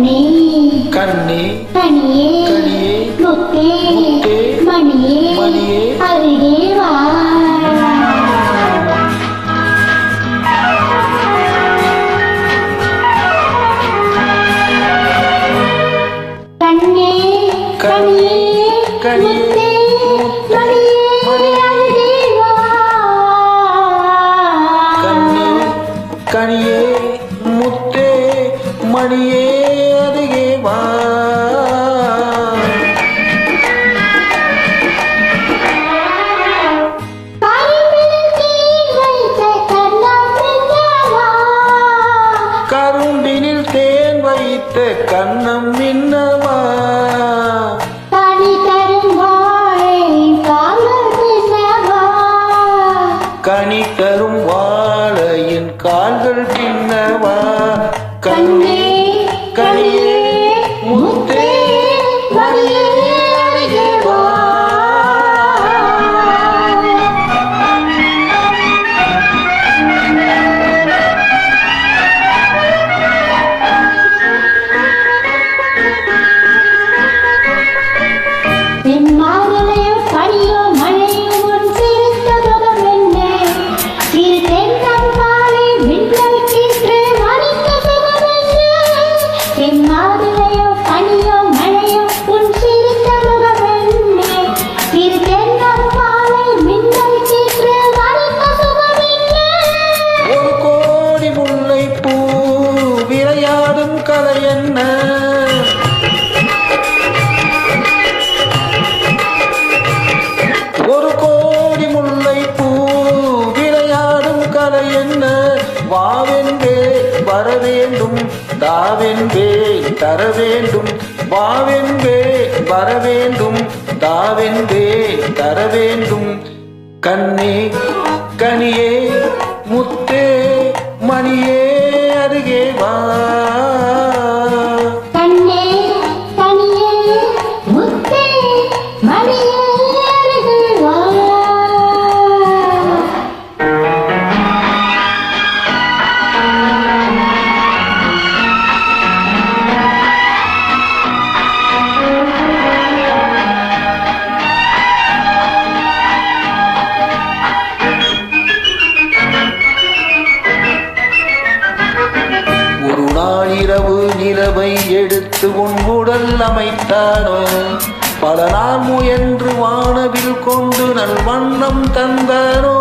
கண்ணே கண்ணே கனியே கனியே முத்தே முத்தே மணியே மணியே அருகே வா கண்ணே கனியே கனியே முத்தே மணியே அருகே வா கண்ணே கனியே முத்தே மணியே அருகே வா கரும்பினில் தேன் வைத்த கண்ணம் மின்னவா கனி தரும் வாழையின் கால்கள் பின்னவா கண்ணே கனியே முத்தே மணியே அருகே வா ஒரு கோடி முல்லை பூ விளையாடும் கலை என்ன ஒரு கோடி முல்லை பூ விளையாடும் கலை என்ன வாவென்பே வர வேண்டும் தாவென்பே தர வேண்டும் வாவென்பே வர வேண்டும் தாவென்பே தர வேண்டும் கண்ணே கனியே முத்தே மணியே அருகே வா கண்ணே கனியே முத்தே மணியே அருகே வா ஒரு நாள் இரவு நிலவை எடுத்து உன் உடல் அமைத்தானோ பல நாள் முயன்று வானவில் கொண்டு நல் வண்ணம் தந்தானோ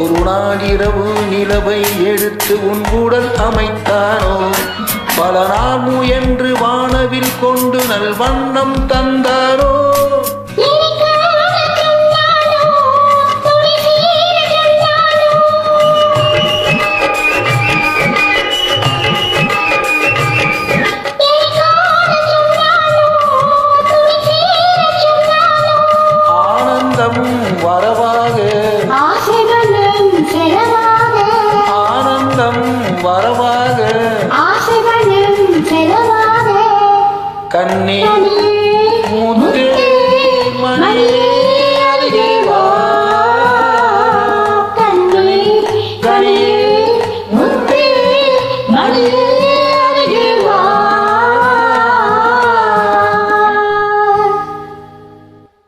ஒரு நாள் இரவு நிலவை எடுத்து உன் உடல் அமைத்தானோ பல நாள் முயன்று வானவில் கொண்டு நல் வண்ணம் தந்தானோ ஆனந்தம் வரவாக ஆசைகளும் செலவாக ஆனந்தம் வரவாக ஆசைகளும் செலவாக கண்ணே கனியே